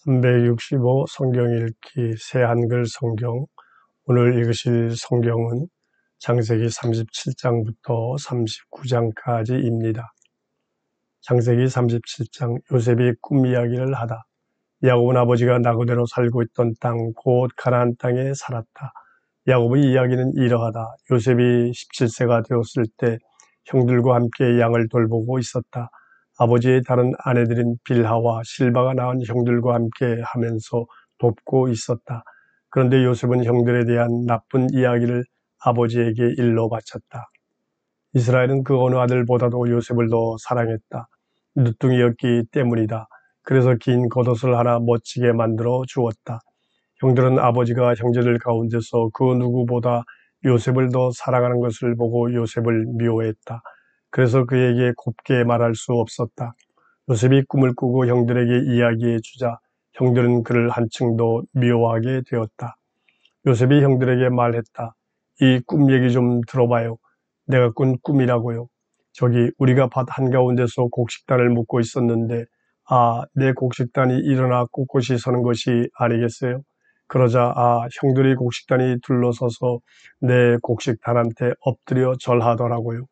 365 성경 읽기 새한글 성경. 오늘 읽으실 성경은 창세기 37장부터 39장까지입니다. 창세기 37장. 요셉이 꿈 이야기를 하다. 야곱은 아버지가 나그네로 살고 있던 땅 곧 가나안 땅에 살았다. 야곱의 이야기는 이러하다. 요셉이 17세가 되었을 때 형들과 함께 양을 돌보고 있었다. 아버지의 다른 아내들인 빌하와 실바가 낳은 형들과 함께 하면서 돕고 있었다. 그런데 요셉은 형들에 대한 나쁜 이야기를 아버지에게 일러 바쳤다. 이스라엘은 그 어느 아들보다도 요셉을 더 사랑했다. 누뚱이였기 때문이다. 그래서 긴 겉옷을 하나 멋지게 만들어 주었다. 형들은 아버지가 형제들 가운데서 그 누구보다 요셉을 더 사랑하는 것을 보고 요셉을 미워했다. 그래서 그에게 곱게 말할 수 없었다. 요셉이 꿈을 꾸고 형들에게 이야기해 주자 형들은 그를 한층 더 미워하게 되었다. 요셉이 형들에게 말했다. 이 꿈 얘기 좀 들어봐요. 내가 꾼 꿈이라고요. 저기 우리가 밭 한가운데서 곡식단을 묶고 있었는데 내 곡식단이 일어나 꼿꼿이 서는 것이 아니겠어요? 그러자 형들이 곡식단이 둘러서서 내 곡식단한테 엎드려 절하더라고요.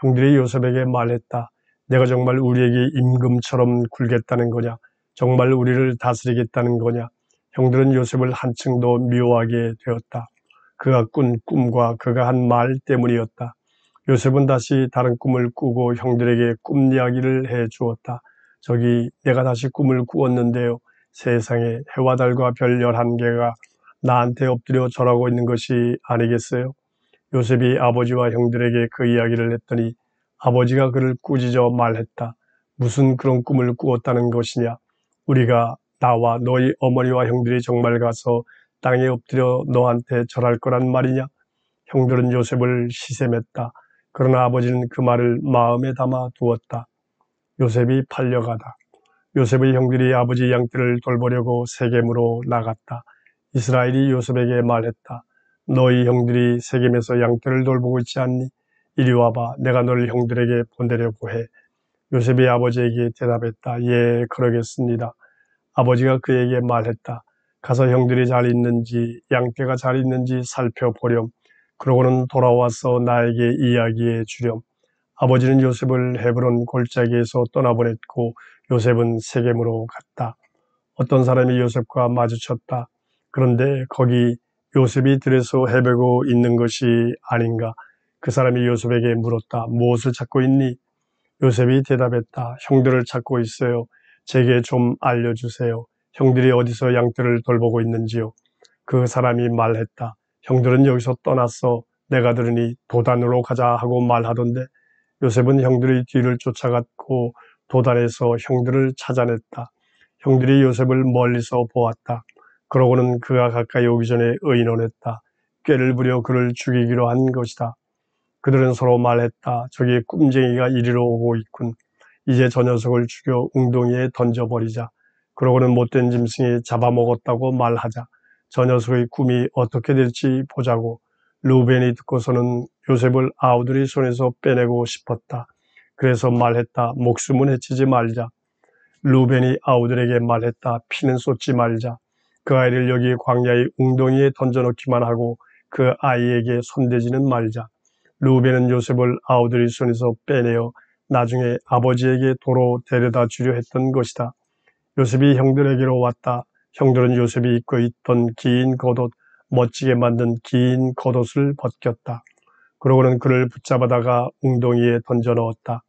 형들이 요셉에게 말했다. 내가 정말 우리에게 임금처럼 굴겠다는 거냐? 정말 우리를 다스리겠다는 거냐? 형들은 요셉을 한층 더 미워하게 되었다. 그가 꾼 꿈과 그가 한 말 때문이었다. 요셉은 다시 다른 꿈을 꾸고 형들에게 꿈 이야기를 해 주었다. 저기 내가 다시 꿈을 꾸었는데요. 세상에 해와 달과 별 11개가 나한테 엎드려 절하고 있는 것이 아니겠어요? 요셉이 아버지와 형들에게 그 이야기를 했더니 아버지가 그를 꾸짖어 말했다. 무슨 그런 꿈을 꾸었다는 것이냐? 우리가 나와 너희 어머니와 형들이 정말 가서 땅에 엎드려 너한테 절할 거란 말이냐? 형들은 요셉을 시샘했다. 그러나 아버지는 그 말을 마음에 담아 두었다. 요셉이 팔려가다. 요셉의 형들이 아버지 양떼를 돌보려고 세겜으로 나갔다. 이스라엘이 요셉에게 말했다. 너희 형들이 세겜에서 양떼를 돌보고 있지 않니? 이리 와봐. 내가 너를 형들에게 보내려고 해. 요셉이 아버지에게 대답했다. 예, 그러겠습니다. 아버지가 그에게 말했다. 가서 형들이 잘 있는지 양떼가 잘 있는지 살펴보렴. 그러고는 돌아와서 나에게 이야기해 주렴. 아버지는 요셉을 헤브론 골짜기에서 떠나보냈고 요셉은 세겜으로 갔다. 어떤 사람이 요셉과 마주쳤다. 그런데 거기 요셉이 들에서 헤매고 있는 것이 아닌가. 그 사람이 요셉에게 물었다. 무엇을 찾고 있니? 요셉이 대답했다. 형들을 찾고 있어요. 제게 좀 알려주세요. 형들이 어디서 양떼를 돌보고 있는지요. 그 사람이 말했다. 형들은 여기서 떠났어. 내가 들으니 도단으로 가자 하고 말하던데. 요셉은 형들의 뒤를 쫓아갔고 도단에서 형들을 찾아냈다. 형들이 요셉을 멀리서 보았다. 그러고는 그가 가까이 오기 전에 의논했다. 꾀를 부려 그를 죽이기로 한 것이다. 그들은 서로 말했다. 저기 꿈쟁이가 이리로 오고 있군. 이제 저 녀석을 죽여 웅덩이에 던져버리자. 그러고는 못된 짐승이 잡아먹었다고 말하자. 저 녀석의 꿈이 어떻게 될지 보자고. 루벤이 듣고서는 요셉을 아우들의 손에서 빼내고 싶었다. 그래서 말했다. 목숨은 해치지 말자. 루벤이 아우들에게 말했다. 피는 쏟지 말자. 그 아이를 여기 광야의 웅덩이에 던져놓기만 하고 그 아이에게 손대지는 말자. 루벤은 요셉을 아우들의 손에서 빼내어 나중에 아버지에게 도로 데려다 주려 했던 것이다. 요셉이 형들에게로 왔다. 형들은 요셉이 입고 있던 긴 겉옷, 멋지게 만든 긴 겉옷을 벗겼다. 그러고는 그를 붙잡아다가 웅덩이에 던져 넣었다.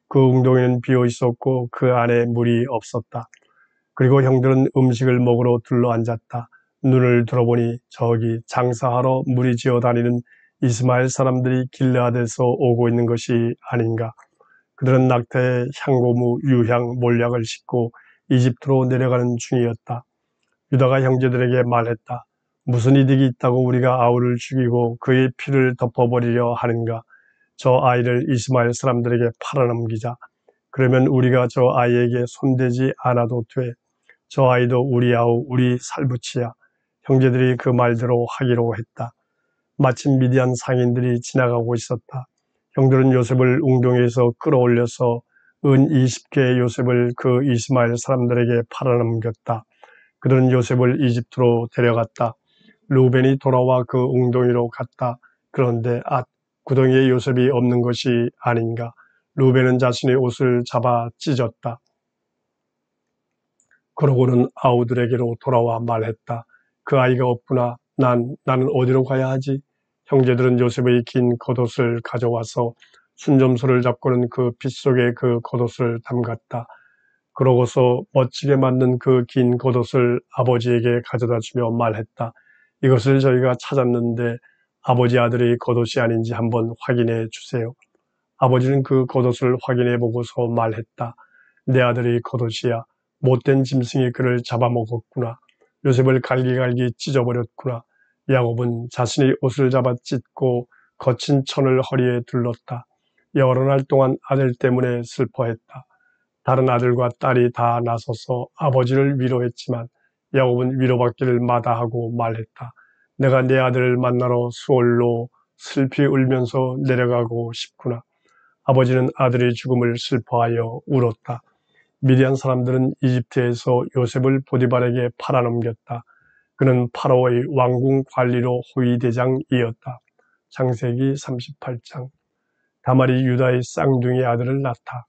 그 웅덩이는 비어 있었고 그 안에 물이 없었다. 그리고 형들은 음식을 먹으러 둘러앉았다. 눈을 들어보니 저기 장사하러 무리지어 다니는 이스마엘 사람들이 길르앗에서 오고 있는 것이 아닌가. 그들은 낙타에 향고무, 유향, 몰약을 싣고 이집트로 내려가는 중이었다. 유다가 형제들에게 말했다. 무슨 이득이 있다고 우리가 아우를 죽이고 그의 피를 덮어버리려 하는가. 저 아이를 이스마엘 사람들에게 팔아넘기자. 그러면 우리가 저 아이에게 손대지 않아도 돼. 저 아이도 우리 아우, 우리 살부치야. 형제들이 그 말대로 하기로 했다. 마침 미디안 상인들이 지나가고 있었다. 형들은 요셉을 웅덩이에서 끌어올려서 은 20개의 요셉을 그 이스마엘 사람들에게 팔아넘겼다. 그들은 요셉을 이집트로 데려갔다. 루벤이 돌아와 그 웅덩이로 갔다. 그런데 구덩이에 요셉이 없는 것이 아닌가. 루벤은 자신의 옷을 잡아 찢었다. 그러고는 아우들에게로 돌아와 말했다. 그 아이가 없구나. 나는 어디로 가야 하지? 형제들은 요셉의 긴 겉옷을 가져와서 순점소를 잡고는 그 빗속에 그 겉옷을 담갔다. 그러고서 멋지게 만든 그 긴 겉옷을 아버지에게 가져다 주며 말했다. 이것을 저희가 찾았는데 아버지 아들의 겉옷이 아닌지 한번 확인해 주세요. 아버지는 그 겉옷을 확인해 보고서 말했다. 내 아들의 겉옷이야. 못된 짐승이 그를 잡아먹었구나. 요셉을 갈기갈기 찢어버렸구나. 야곱은 자신의 옷을 잡아 찢고 거친 천을 허리에 둘렀다. 여러 날 동안 아들 때문에 슬퍼했다. 다른 아들과 딸이 다 나서서 아버지를 위로했지만 야곱은 위로받기를 마다하고 말했다. 내가 내 아들을 만나러 수월로 슬피 울면서 내려가고 싶구나. 아버지는 아들의 죽음을 슬퍼하여 울었다. 미디안 사람들은 이집트에서 요셉을 보디발에게 팔아넘겼다. 그는 파라오의 왕궁 관리로 호위대장이었다. 창세기 38장. 다말이 유다의 쌍둥이 아들을 낳다.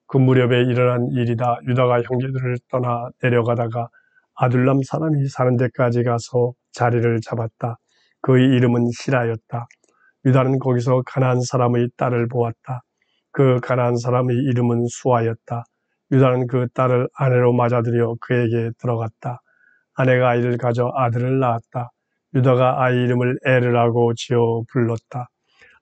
그 무렵에 일어난 일이다. 유다가 형제들을 떠나 내려가다가 아둘람 사람이 사는 데까지 가서 자리를 잡았다. 그의 이름은 시라였다. 유다는 거기서 가나안 사람의 딸을 보았다. 그 가나안 사람의 이름은 수아였다. 유다는 그 딸을 아내로 맞아들여 그에게 들어갔다. 아내가 아이를 가져 아들을 낳았다. 유다가 아이 이름을 에르라고 지어 불렀다.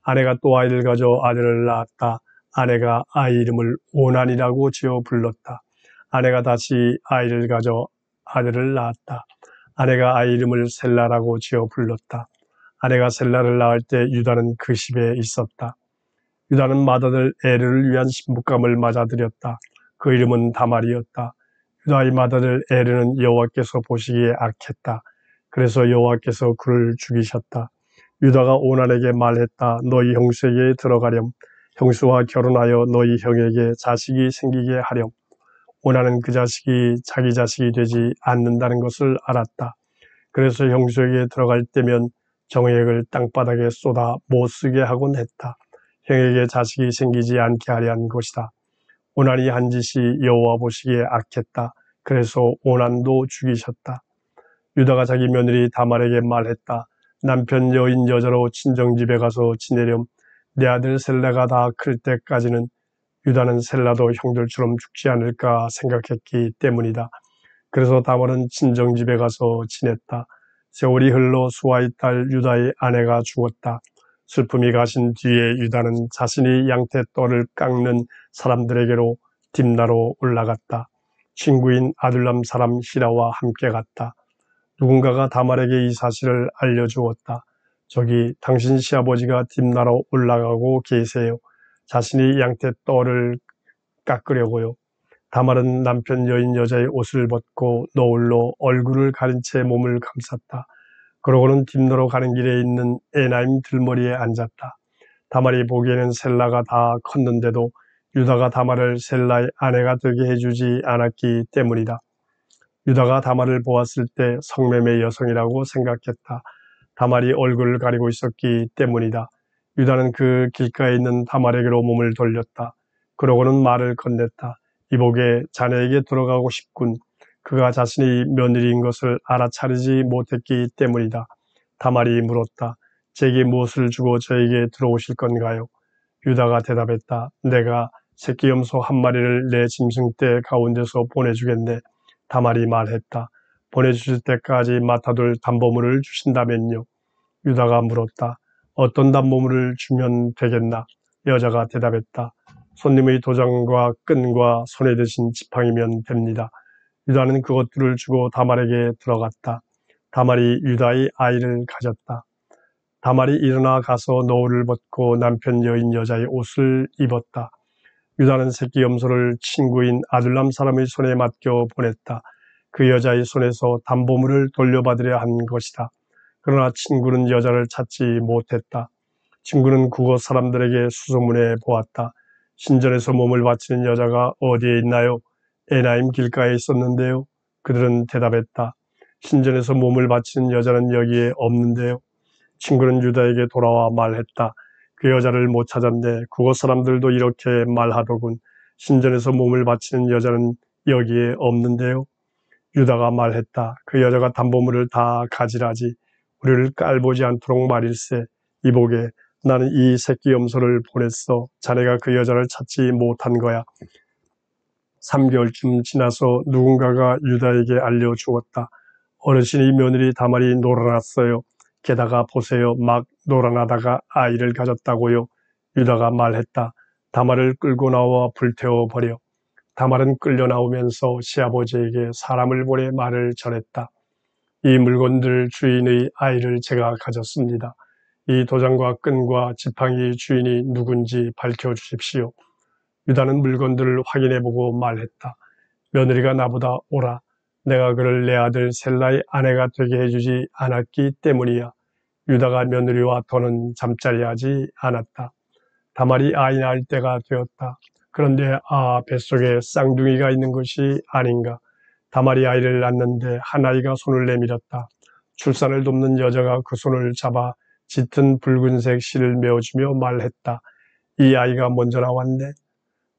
아내가 또 아이를 가져 아들을 낳았다. 아내가 아이 이름을 오난이라고 지어 불렀다. 아내가 다시 아이를 가져 아들을 낳았다. 아내가 아이 이름을 셀라라고 지어 불렀다. 아내가 셀라를 낳을 때 유다는 그 집에 있었다. 유다는 맏아들 에르를 위한 신부감을 맞아들였다. 그 이름은 다말이었다. 유다의 맏아들 에르는 여호와께서 보시기에 악했다. 그래서 여호와께서 그를 죽이셨다. 유다가 오난에게 말했다. 너희 형수에게 들어가렴. 형수와 결혼하여 너희 형에게 자식이 생기게 하렴. 오난은 그 자식이 자기 자식이 되지 않는다는 것을 알았다. 그래서 형수에게 들어갈 때면 정액을 땅바닥에 쏟아 못쓰게 하곤 했다. 형에게 자식이 생기지 않게 하려 한 것이다. 오난이 한 짓이 여호와 보시기에 악했다. 그래서 오난도 죽이셨다. 유다가 자기 며느리 다말에게 말했다. 남편 여인 여자로 친정집에 가서 지내렴. 내 아들 셀라가 다 클 때까지는 유다는 셀라도 형들처럼 죽지 않을까 생각했기 때문이다. 그래서 다말은 친정집에 가서 지냈다. 세월이 흘러 수아의 딸 유다의 아내가 죽었다. 슬픔이 가신 뒤에 유다는 자신이 양떼떨을 깎는 사람들에게로 딥나로 올라갔다. 친구인 아둘람 사람 히라와 함께 갔다. 누군가가 다말에게 이 사실을 알려주었다. 저기 당신 시아버지가 딥나로 올라가고 계세요. 자신이 양떼떨을 깎으려고요. 다말은 남편 여인 여자의 옷을 벗고 노을로 얼굴을 가린 채 몸을 감쌌다. 그러고는 딥너로 가는 길에 있는 에나임 들머리에 앉았다. 다말이 보기에는 셀라가 다 컸는데도 유다가 다말을 셀라의 아내가 되게 해주지 않았기 때문이다. 유다가 다말을 보았을 때 성매매 여성이라고 생각했다. 다말이 얼굴을 가리고 있었기 때문이다. 유다는 그 길가에 있는 다말에게로 몸을 돌렸다. 그러고는 말을 건넸다. 이복에 자네에게 들어가고 싶군. 그가 자신이 며느리인 것을 알아차리지 못했기 때문이다. 다말이 물었다. 제게 무엇을 주고 저에게 들어오실 건가요? 유다가 대답했다. 내가 새끼염소 한 마리를 내 짐승떼 가운데서 보내주겠네. 다말이 말했다. 보내주실 때까지 맡아둘 담보물을 주신다면요. 유다가 물었다. 어떤 담보물을 주면 되겠나? 여자가 대답했다. 손님의 도장과 끈과 손에 드신 지팡이면 됩니다. 유다는 그것들을 주고 다말에게 들어갔다. 다말이 유다의 아이를 가졌다. 다말이 일어나 가서 노을을 벗고 남편 여인 여자의 옷을 입었다. 유다는 새끼 염소를 친구인 아둘람 사람의 손에 맡겨 보냈다. 그 여자의 손에서 담보물을 돌려받으려 한 것이다. 그러나 친구는 여자를 찾지 못했다. 친구는 그곳 사람들에게 수소문해 보았다. 신전에서 몸을 바치는 여자가 어디에 있나요? 에나임 길가에 있었는데요. 그들은 대답했다. 신전에서 몸을 바치는 여자는 여기에 없는데요. 친구는 유다에게 돌아와 말했다. 그 여자를 못 찾았네. 그곳 사람들도 이렇게 말하더군. 신전에서 몸을 바치는 여자는 여기에 없는데요. 유다가 말했다. 그 여자가 담보물을 다 가지라지. 우리를 깔보지 않도록 말일세. 이보게, 나는 이 새끼 염소를 보냈어. 자네가 그 여자를 찾지 못한 거야. 3개월쯤 지나서 누군가가 유다에게 알려주었다. 어르신이 며느리 다말이 놀아났어요. 게다가 보세요. 막 놀아나다가 아이를 가졌다고요. 유다가 말했다. 다말을 끌고 나와 불태워버려. 다말은 끌려 나오면서 시아버지에게 사람을 보내 말을 전했다. 이 물건들 주인의 아이를 제가 가졌습니다. 이 도장과 끈과 지팡이 주인이 누군지 밝혀주십시오. 유다는 물건들을 확인해보고 말했다. 며느리가 나보다 오라. 내가 그를 내 아들 셀라의 아내가 되게 해주지 않았기 때문이야. 유다가 며느리와 더는 잠자리하지 않았다. 다말이 아이 낳을 때가 되었다. 그런데 뱃속에 쌍둥이가 있는 것이 아닌가. 다말이 아이를 낳는데 한 아이가 손을 내밀었다. 출산을 돕는 여자가 그 손을 잡아 짙은 붉은색 실을 메어주며 말했다. 이 아이가 먼저 나왔네.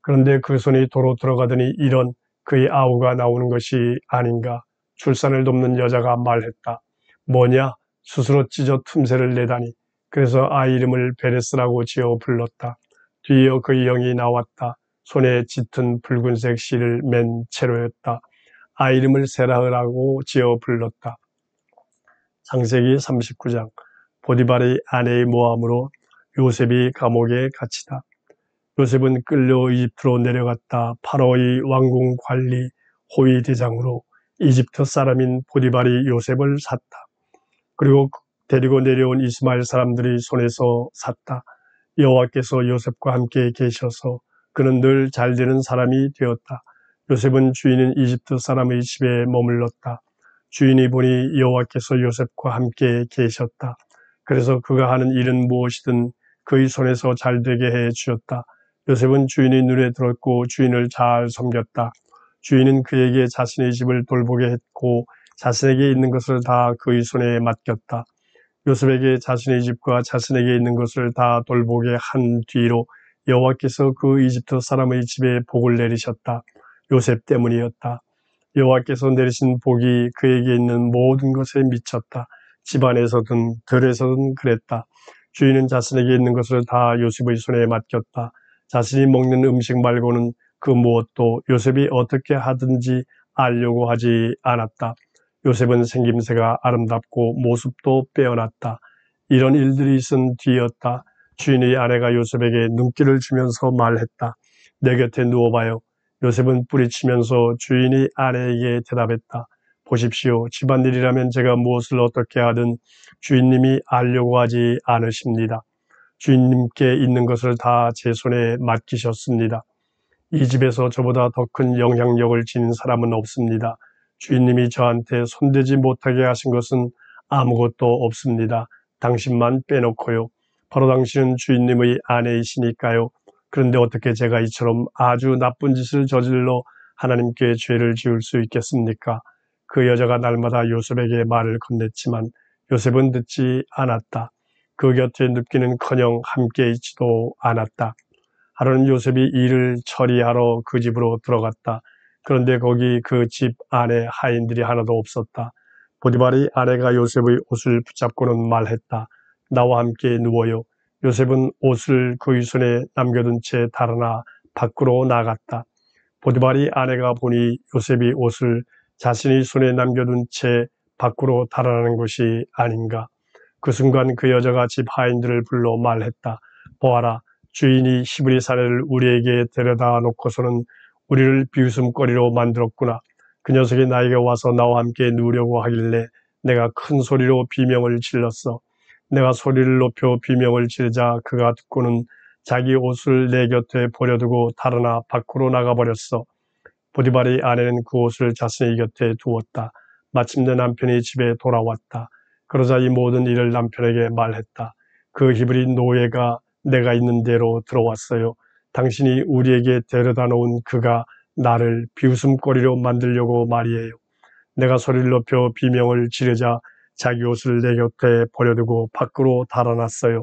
그런데 그 손이 도로 들어가더니 이런 그의 아우가 나오는 것이 아닌가. 출산을 돕는 여자가 말했다. 뭐냐? 스스로 찢어 틈새를 내다니. 그래서 아이 이름을 베레스라고 지어 불렀다. 뒤이어 그의 영이 나왔다. 손에 짙은 붉은색 실을 맨 채로였다. 아이 이름을 세라흐라고 지어 불렀다. 창세기 39장. 보디발의 아내의 모함으로 요셉이 감옥에 갇히다. 요셉은 끌려 이집트로 내려갔다. 파라오의 왕궁 관리 호위 대장으로 이집트 사람인 보디발이 요셉을 샀다. 그리고 데리고 내려온 이스마엘 사람들이 손에서 샀다. 여호와께서 요셉과 함께 계셔서 그는 늘 잘되는 사람이 되었다. 요셉은 주인인 이집트 사람의 집에 머물렀다. 주인이 보니 여호와께서 요셉과 함께 계셨다. 그래서 그가 하는 일은 무엇이든 그의 손에서 잘되게 해 주었다. 요셉은 주인의 눈에 들었고 주인을 잘 섬겼다. 주인은 그에게 자신의 집을 돌보게 했고 자신에게 있는 것을 다 그의 손에 맡겼다. 요셉에게 자신의 집과 자신에게 있는 것을 다 돌보게 한 뒤로 여호와께서 그 이집트 사람의 집에 복을 내리셨다. 요셉 때문이었다. 여호와께서 내리신 복이 그에게 있는 모든 것에 미쳤다. 집안에서든 들에서든 그랬다. 주인은 자신에게 있는 것을 다 요셉의 손에 맡겼다. 자신이 먹는 음식 말고는 그 무엇도 요셉이 어떻게 하든지 알려고 하지 않았다. 요셉은 생김새가 아름답고 모습도 빼어났다. 이런 일들이 있은 뒤였다. 주인의 아내가 요셉에게 눈길을 주면서 말했다. 내 곁에 누워봐요. 요셉은 뿌리치면서 주인의 아내에게 대답했다. 보십시오. 집안일이라면 제가 무엇을 어떻게 하든 주인님이 알려고 하지 않으십니다. 주인님께 있는 것을 다 제 손에 맡기셨습니다. 이 집에서 저보다 더 큰 영향력을 지닌 사람은 없습니다. 주인님이 저한테 손대지 못하게 하신 것은 아무것도 없습니다. 당신만 빼놓고요. 바로 당신은 주인님의 아내이시니까요. 그런데 어떻게 제가 이처럼 아주 나쁜 짓을 저질러 하나님께 죄를 지을 수 있겠습니까? 그 여자가 날마다 요셉에게 말을 건넸지만 요셉은 듣지 않았다. 그 곁에 눕기는커녕 함께 있지도 않았다. 하루는 요셉이 일을 처리하러 그 집으로 들어갔다. 그런데 거기 그 집 안에 하인들이 하나도 없었다. 보디발의 아내가 요셉의 옷을 붙잡고는 말했다. 나와 함께 누워요. 요셉은 옷을 그의 손에 남겨둔 채 달아나 밖으로 나갔다. 보디발의 아내가 보니 요셉이 옷을 자신의 손에 남겨둔 채 밖으로 달아나는 것이 아닌가. 그 순간 그 여자가 집 하인들을 불러 말했다. 보아라, 주인이 히브리 사내를 우리에게 데려다 놓고서는 우리를 비웃음거리로 만들었구나. 그 녀석이 나에게 와서 나와 함께 누우려고 하길래 내가 큰 소리로 비명을 질렀어. 내가 소리를 높여 비명을 지르자 그가 듣고는 자기 옷을 내 곁에 버려두고 달아나 밖으로 나가버렸어. 보디발의 아내는 그 옷을 자신의 곁에 두었다. 마침내 남편이 집에 돌아왔다. 그러자 이 모든 일을 남편에게 말했다. 그 히브리 노예가 내가 있는 대로 들어왔어요. 당신이 우리에게 데려다 놓은 그가 나를 비웃음거리로 만들려고 말이에요. 내가 소리를 높여 비명을 지르자 자기 옷을 내 곁에 버려두고 밖으로 달아났어요.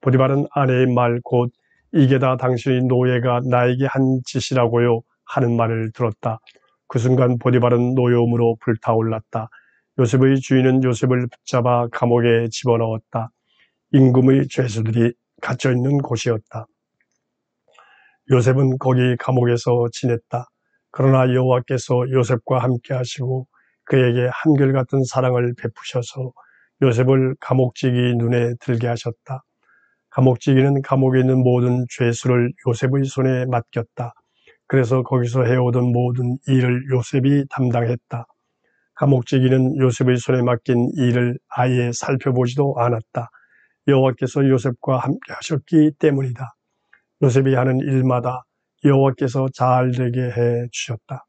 보디발은 아내의 말 곧 이게 다 당신의 노예가 나에게 한 짓이라고요 하는 말을 들었다. 그 순간 보디발은 노여움으로 불타올랐다. 요셉의 주인은 요셉을 붙잡아 감옥에 집어넣었다. 임금의 죄수들이 갇혀있는 곳이었다. 요셉은 거기 감옥에서 지냈다. 그러나 여호와께서 요셉과 함께 하시고 그에게 한결같은 사랑을 베푸셔서 요셉을 감옥지기 눈에 들게 하셨다. 감옥지기는 감옥에 있는 모든 죄수를 요셉의 손에 맡겼다. 그래서 거기서 해오던 모든 일을 요셉이 담당했다. 감옥지기는 요셉의 손에 맡긴 일을 아예 살펴보지도 않았다. 여호와께서 요셉과 함께 하셨기 때문이다. 요셉이 하는 일마다 여호와께서 잘 되게 해 주셨다.